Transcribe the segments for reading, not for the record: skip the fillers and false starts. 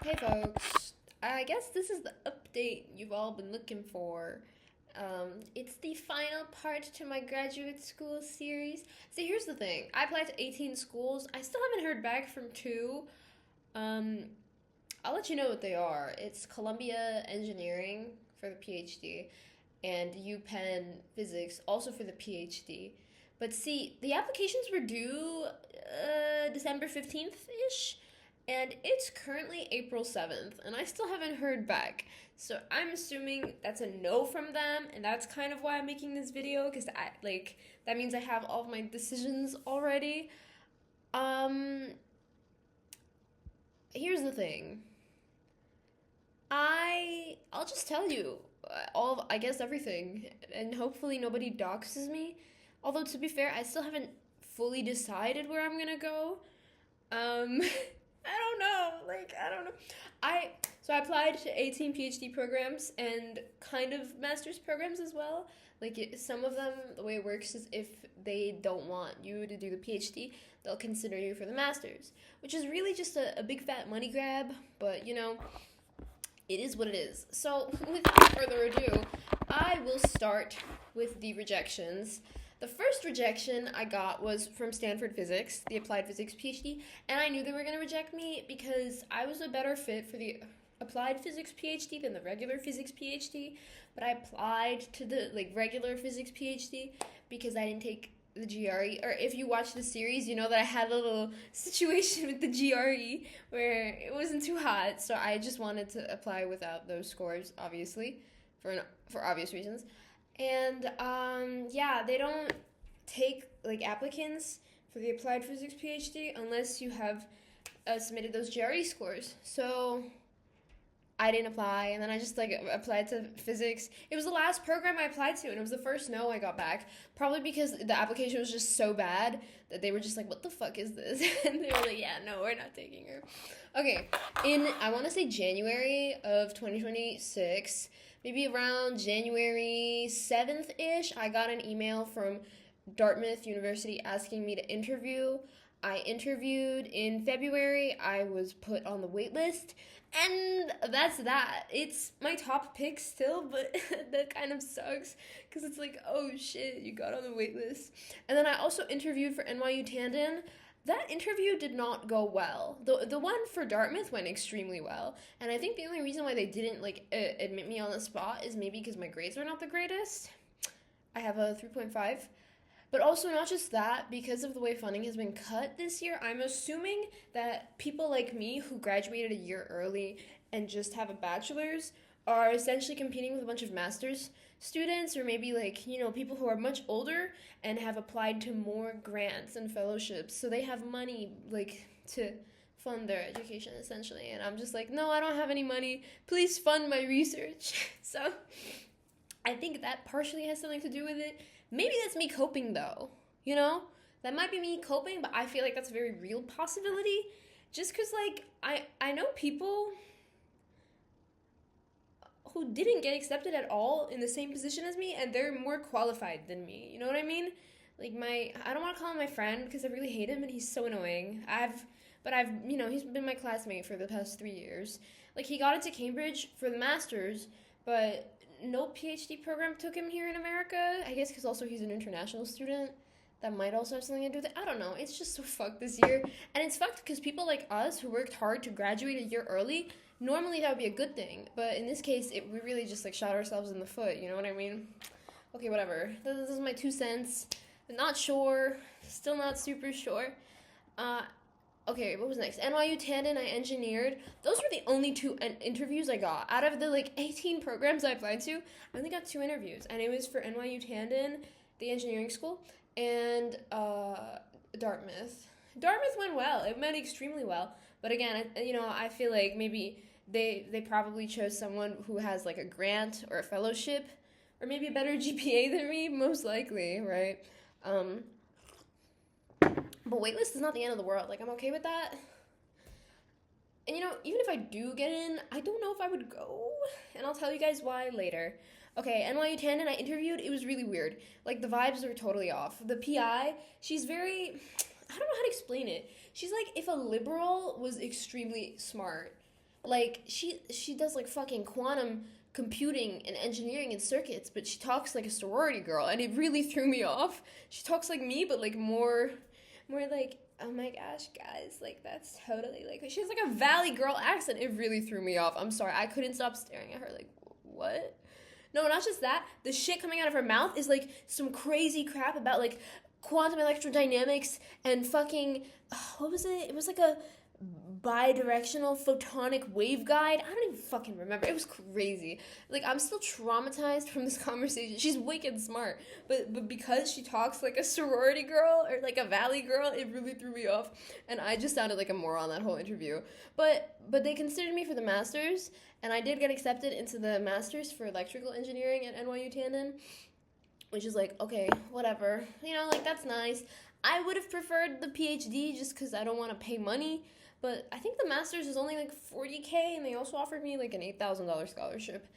Hey folks, I guess this is the update you've all been looking for. It's the final part to my graduate school series. See, here's the thing. I applied to 18 schools. I still haven't heard back from two. Um, I'll let you know what they are. It's Columbia Engineering for the PhD and UPenn Physics also for the PhD. But see, the applications were due December 15th ish, and it's currently April 7th, and I still haven't heard back. So I'm assuming that's a no from them, and that's kind of why I'm making this video, because that means I have all of my decisions already. Um, Here's the thing. I'll just tell you I guess everything, and hopefully nobody doxes me. Although to be fair, I still haven't fully decided where I'm gonna go. I don't know. I don't know. I I applied to 18 PhD programs and kind of master's programs as well. Some of them, the way it works is if they don't want you to do the PhD, they'll consider you for the masters, which is really just a big fat money grab. But it is what it is. So, without further ado, I will start with the rejections. The first rejection I got was from Stanford Physics, the Applied Physics PhD, and I knew they were going to reject me because I was a better fit for the Applied Physics PhD than the regular Physics PhD, but I applied to the regular Physics PhD because I didn't take the GRE. Or if you watch the series, you know that I had a little situation with the GRE where it wasn't too hot, so I just wanted to apply without those scores, obviously, for obvious reasons. And yeah, they don't take applicants for the applied physics PhD unless you have submitted those GRE scores. So I didn't apply, and then I just applied to physics. It was the last program I applied to, and it was the first no I got back. Probably because the application was just so bad that they were just like, "What the fuck is this?" And they were like, "Yeah, no, we're not taking her." Okay, in I want to say January of 2026, maybe around January 7th ish, I got an email from Dartmouth University asking me to interview. I interviewed in February. I was put on the wait list. And that's that. It's my top pick still, but that kind of sucks because it's like, oh shit, you got on the wait list. And then I also interviewed for NYU Tandon. That interview did not go well. The one for Dartmouth went extremely well, and I think the only reason why they didn't admit me on the spot is maybe because my grades are not the greatest. I have a 3.5. But also, not just that, because of the way funding has been cut this year, I'm assuming that people like me who graduated a year early and just have a bachelor's are essentially competing with a bunch of master's students, or maybe people who are much older and have applied to more grants and fellowships. So they have money to fund their education essentially. And I'm just like, no, I don't have any money. Please fund my research. So I think that partially has something to do with it. Maybe that's me coping though, That might be me coping, but I feel like that's a very real possibility. Just because, I know people who didn't get accepted at all in the same position as me, and they're more qualified than me. You know what I mean? I don't want to call him my friend because I really hate him and he's so annoying. He's been my classmate for the past 3 years. He got into Cambridge for the master's, but no PhD program took him here in America. I guess because also he's an international student. That might also have something to do with it. I don't know. It's just so fucked this year. And it's fucked because people like us who worked hard to graduate a year early, normally that would be a good thing. But in this case, we really just shot ourselves in the foot. You know what I mean? Okay, whatever. This is my 2 cents. I'm not sure. Still not super sure. Okay, what was next? NYU Tandon, I engineered. Those were the only two interviews I got. Out of the 18 programs I applied to, I only got 2 interviews. And it was for NYU Tandon, the engineering school, and Dartmouth. Dartmouth went well. It went extremely well. But again, I feel like maybe they probably chose someone who has a grant or a fellowship or maybe a better GPA than me, most likely, right? But waitlist is not the end of the world. I'm okay with that. And even if I do get in, I don't know if I would go. And I'll tell you guys why later. Okay, NYU Tandon, I interviewed. It was really weird. The vibes were totally off. The PI, she's very... I don't know how to explain it. She's if a liberal was extremely smart. Like she does like fucking quantum computing and engineering and circuits, but she talks like a sorority girl, and it really threw me off. She talks like me, but like more like, oh my gosh, guys, like that's totally like she has like a Valley girl accent. It really threw me off. I'm sorry, I couldn't stop staring at her. Like, what? No, not just that. The shit coming out of her mouth is like some crazy crap about like quantum electrodynamics and fucking what was it? It was like a bidirectional photonic waveguide. I don't even fucking remember. It was crazy. Like, I'm still traumatized from this conversation. She's wicked smart, but because she talks like a sorority girl or like a Valley girl, it really threw me off, and I just sounded like a moron that whole interview. But they considered me for the masters, and I did get accepted into the masters for electrical engineering at NYU Tandon, which is like, okay, whatever. You know, like, that's nice. I would have preferred the PhD just because I don't want to pay money, but I think the master's is only like $40K, and they also offered me like an $8,000 scholarship.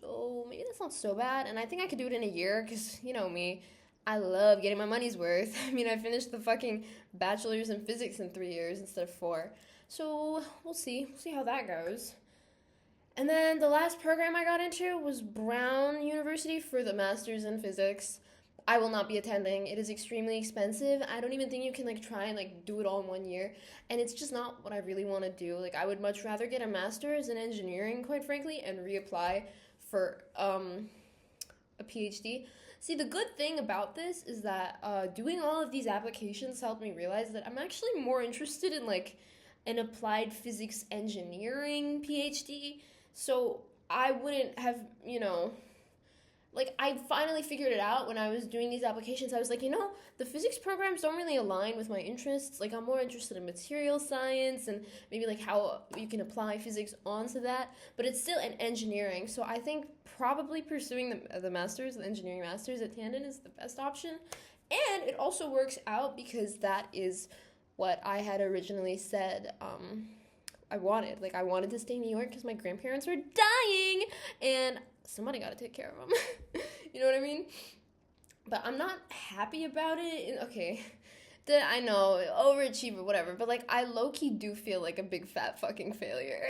So maybe that's not so bad, and I think I could do it in a year because, you know me, I love getting my money's worth. I mean, I finished the fucking bachelor's in physics in 3 years instead of 4. So we'll see. We'll see how that goes. And then the last program I got into was Brown University for the master's in physics. I will not be attending. It is extremely expensive. I don't even think you can like try and like do it all in 1 year. And it's just not what I really want to do. Like, I would much rather get a master's in engineering, quite frankly, and reapply for a PhD. See, the good thing about this is that doing all of these applications helped me realize that I'm actually more interested in like an applied physics engineering PhD. So I wouldn't have, you know, like, I finally figured it out when I was doing these applications. I was like, you know, the physics programs don't really align with my interests. Like, I'm more interested in material science and maybe like how you can apply physics onto that, but it's still in engineering. So I think probably pursuing the masters, the engineering masters at Tandon is the best option. And it also works out because that is what I had originally said I wanted. Like, I wanted to stay in New York because my grandparents were dying, and somebody got to take care of them. You know what I mean? But I'm not happy about it. Okay, I know, overachiever, whatever, but like, I low-key do feel like a big fat fucking failure.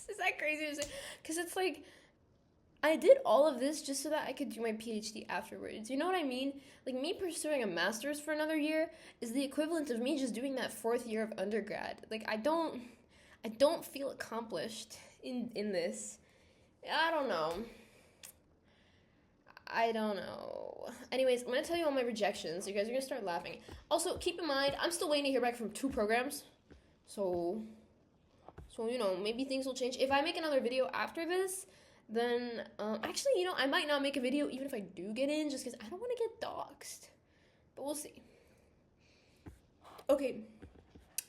Is that crazy to say? Because it's like, I did all of this just so that I could do my PhD afterwards. You know what I mean? Like, me pursuing a master's for another year is the equivalent of me just doing that 4th year of undergrad. Like, I don't feel accomplished in this. I don't know. Anyways, I'm going to tell you all my rejections. You guys are going to start laughing. Also, keep in mind, I'm still waiting to hear back from 2 programs. So, you know, maybe things will change. If I make another video after this, then, actually, you know, I might not make a video even if I do get in, just because I don't want to get doxxed. But we'll see. Okay,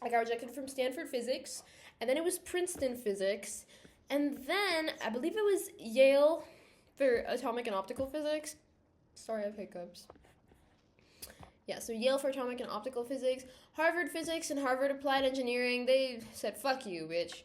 I got rejected from Stanford Physics, and then it was Princeton Physics, and then I believe it was Yale for Atomic and Optical Physics. Sorry, I have hiccups. Yeah, so Yale for Atomic and Optical Physics, Harvard Physics, and Harvard Applied Engineering, they said, fuck you, bitch.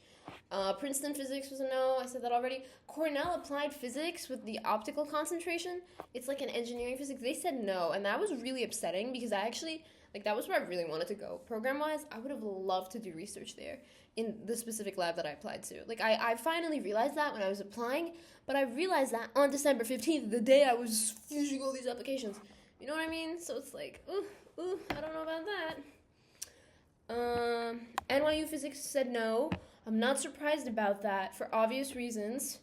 Princeton Physics was a no, I said that already. Cornell Applied Physics with the optical concentration, it's like an engineering physics, they said no, and that was really upsetting because I actually, like, that was where I really wanted to go. Program-wise, I would have loved to do research there in the specific lab that I applied to. Like, I finally realized that when I was applying, but I realized that on December 15th, the day I was finishing all these applications. You know what I mean? So it's like, I don't know about that. NYU Physics said no. I'm not surprised about that for obvious reasons.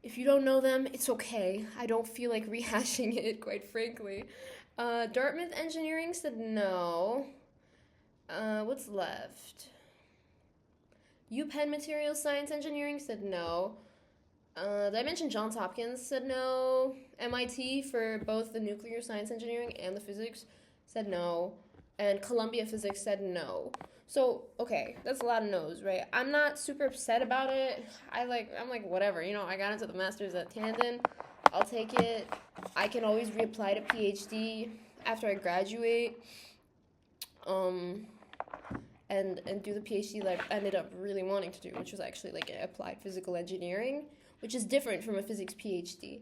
If you don't know them, it's okay. I don't feel like rehashing it, quite frankly. Dartmouth Engineering said no. What's left? UPenn Materials Science Engineering said no. Did I mention Johns Hopkins said no? MIT for both the nuclear science engineering and the physics said no. And Columbia Physics said no. So, okay, that's a lot of no's, right? I'm not super upset about it. I'm like, whatever, you know, I got into the master's at Tandon. I'll take it. I can always reapply to PhD after I graduate. And do the PhD that I ended up really wanting to do, which was actually like applied physical engineering, which is different from a physics PhD.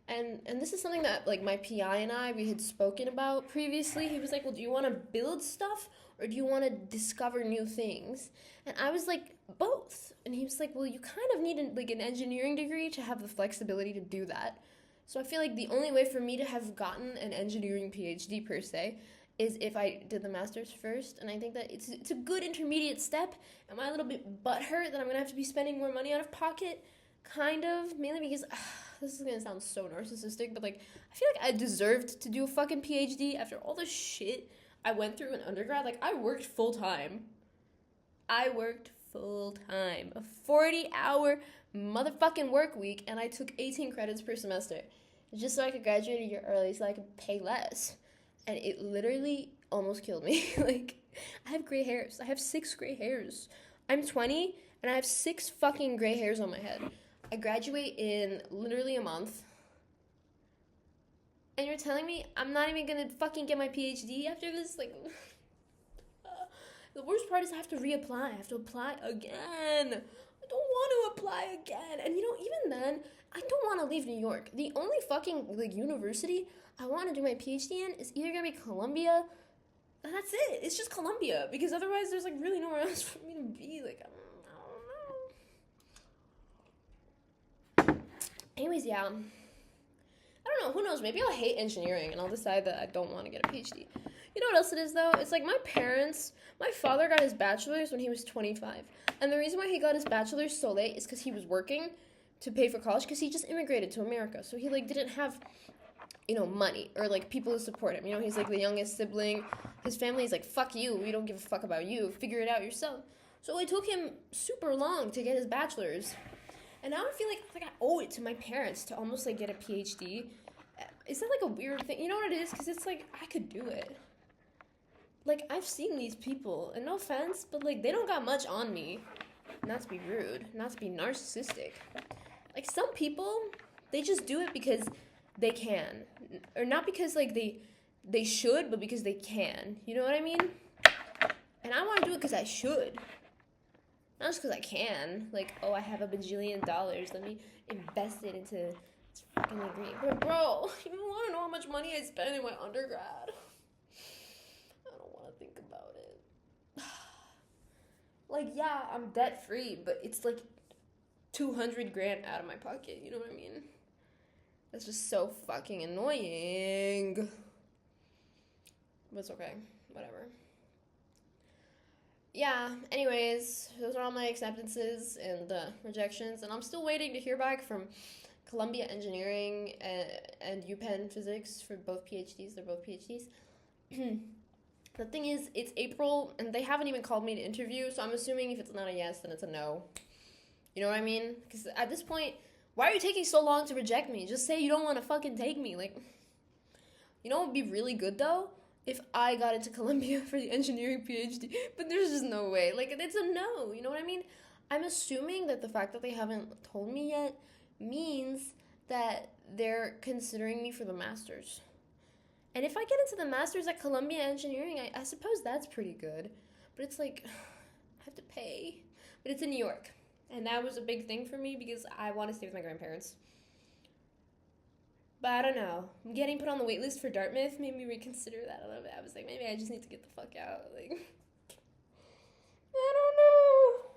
And this is something that like my PI and we had spoken about previously. He was like, well, do you want to build stuff or do you want to discover new things? And I was like, both. And he was like, well, you kind of need an engineering degree to have the flexibility to do that. So I feel like the only way for me to have gotten an engineering PhD per se is if I did the master's first. And I think that it's a good intermediate step. Am I a little bit butthurt that I'm going to have to be spending more money out of pocket? Kind of. Mainly because, this is going to sound so narcissistic, but like, I feel like I deserved to do a fucking PhD after all the shit I went through in undergrad. Like, I worked full time. A 40-hour motherfucking work week, and I took 18 credits per semester just so I could graduate a year early so I could pay less. And it literally almost killed me. Like, I have gray hairs. I have 6 gray hairs. I'm 20, and I have 6 fucking gray hairs on my head. I graduate in literally a month. And you're telling me I'm not even gonna fucking get my PhD after this? Like, the worst part is I have to reapply. I have to apply again. I don't want to apply again. And even then, I don't want to leave New York. The only fucking, university I want to do my PhD in is either going to be Columbia, and that's it. It's just Columbia, because otherwise there's, really nowhere else for me to be. Like, I don't know. Anyways, yeah. I don't know. Who knows? Maybe I'll hate engineering, and I'll decide that I don't want to get a PhD. You know what else it is, though? It's like my father got his bachelor's when he was 25. And the reason why he got his bachelor's so late is because he was working to pay for college, because he just immigrated to America. So he, didn't have, money or, people to support him. He's, the youngest sibling. His family is like, fuck you. We don't give a fuck about you. Figure it out yourself. So it took him super long to get his bachelor's. And now I feel like I owe it to my parents to almost, get a PhD. Is that, a weird thing? You know what it is? Because it's, I could do it. I've seen these people, and no offense, but, they don't got much on me. Not to be rude, not to be narcissistic. Some people, they just do it because they can. Or not because, they should, but because they can. You know what I mean? And I want to do it because I should. Not just because I can. Oh, I have $1 bajillion. Let me invest it into this fucking degree. But, bro, you want to know how much money I spent in my undergrad? Think about it. Yeah, I'm debt free, but it's $200,000 out of my pocket. You know what I mean? That's just so fucking annoying. But it's okay. Whatever. Yeah, anyways, those are all my acceptances and rejections, and I'm still waiting to hear back from Columbia Engineering and UPenn Physics for both PhDs. They're both PhDs. The thing is, it's April, and they haven't even called me to interview, so I'm assuming if it's not a yes, then it's a no. You know what I mean? Because at this point, why are you taking so long to reject me? Just say you don't want to fucking take me. You know what would be really good, though? If I got into Columbia for the engineering PhD, but there's just no way. It's a no, you know what I mean? I'm assuming that the fact that they haven't told me yet means that they're considering me for the master's. And if I get into the master's at Columbia Engineering, I suppose that's pretty good. But it's I have to pay. But it's in New York. And that was a big thing for me because I want to stay with my grandparents. But I don't know. Getting put on the wait list for Dartmouth made me reconsider that a little bit. I was like, maybe I just need to get the fuck out. I don't know.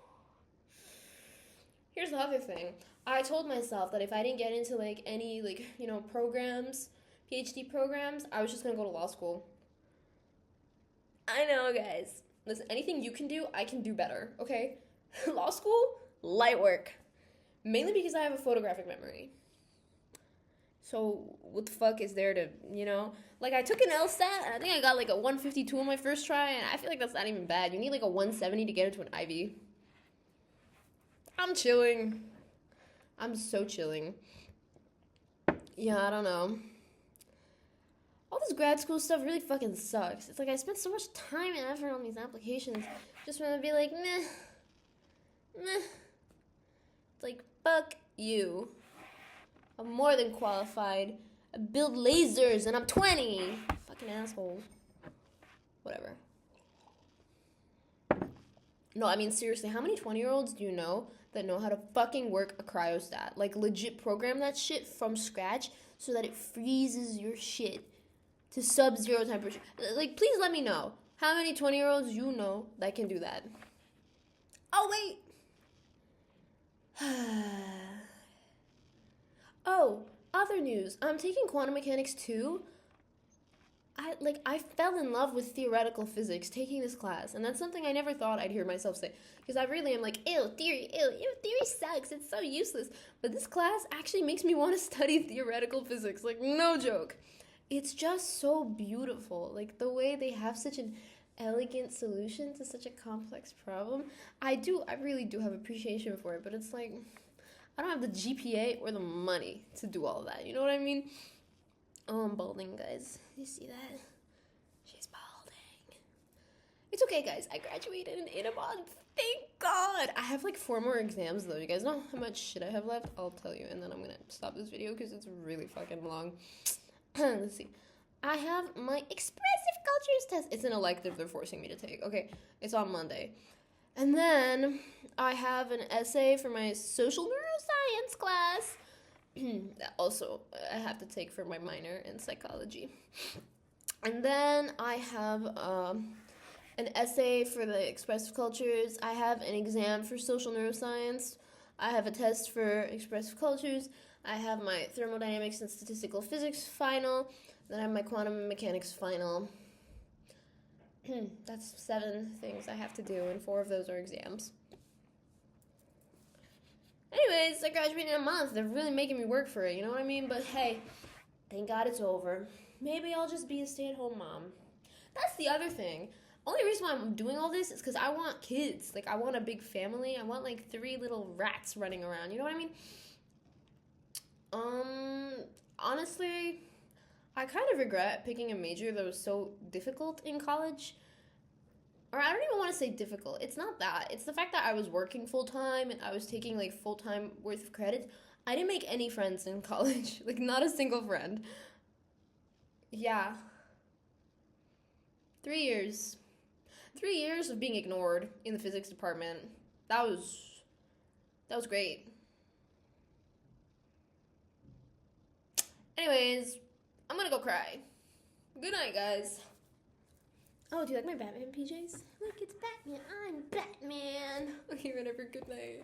Here's the other thing. I told myself that if I didn't get into, any, programs, PhD programs, I was just going to go to law school. I know, guys. Listen, anything you can do, I can do better, okay? Law school, light work. Mainly because I have a photographic memory. So, what the fuck is there to, I took an LSAT, and I think I got, a 152 on my first try, and I feel like that's not even bad. You need, a 170 to get into an Ivy. I'm chilling. I'm so chilling. Yeah, I don't know. All this grad school stuff really fucking sucks. It's I spent so much time and effort on these applications just for them to be meh. It's fuck you. I'm more than qualified. I build lasers and I'm 20. Fucking asshole. Whatever. No, I mean, seriously, how many 20-year-olds do you know that know how to fucking work a cryostat? Legit program that shit from scratch so that it freezes your shit to sub-zero temperature. Please let me know how many 20-year-olds you know that can do that. Oh, wait. Oh, other news. I'm taking quantum mechanics too. I fell in love with theoretical physics taking this class, and that's something I never thought I'd hear myself say. Because I really am like, ew, theory sucks, it's so useless. But this class actually makes me want to study theoretical physics, like no joke. It's just so beautiful, like the way they have such an elegant solution to such a complex problem. I really do have appreciation for it, but it's like I don't have the GPA or the money to do all that. You know what I mean? Oh, I'm balding, guys. You see that? She's balding. It's okay, guys. I graduated in a month. Thank God. I have like 4 more exams, though. You guys know how much shit I have left? I'll tell you, and then I'm gonna stop this video because it's really fucking long. Let's see. I have my expressive cultures test. It's an elective they're forcing me to take. Okay, it's on Monday. And then I have an essay for my social neuroscience class. Also, I have to take for my minor in psychology. And then I have an essay for the expressive cultures. I have an exam for social neuroscience. I have a test for expressive cultures. I have my thermodynamics and statistical physics final. Then I have my quantum mechanics final. That's 7 things I have to do, and 4 of those are exams. Anyways, I graduated in a month. They're really making me work for it, you know what I mean? But hey, thank God it's over. Maybe I'll just be a stay-at-home mom. That's the other thing. Only reason why I'm doing all this is because I want kids. Like, I want a big family. I want, like, 3 little rats running around. You know what I mean? Honestly, I kind of regret picking a major that was so difficult in college. Or I don't even want to say difficult. It's not that. It's the fact that I was working full-time and I was taking, like, full-time worth of credits. I didn't make any friends in college. Like, not a single friend. Yeah. 3 years. 3 years of being ignored in the physics department. That was great. Anyways, I'm gonna go cry. Good night, guys. Oh, do you like my Batman PJs? Look, it's Batman. I'm Batman. Okay, whatever. Good night.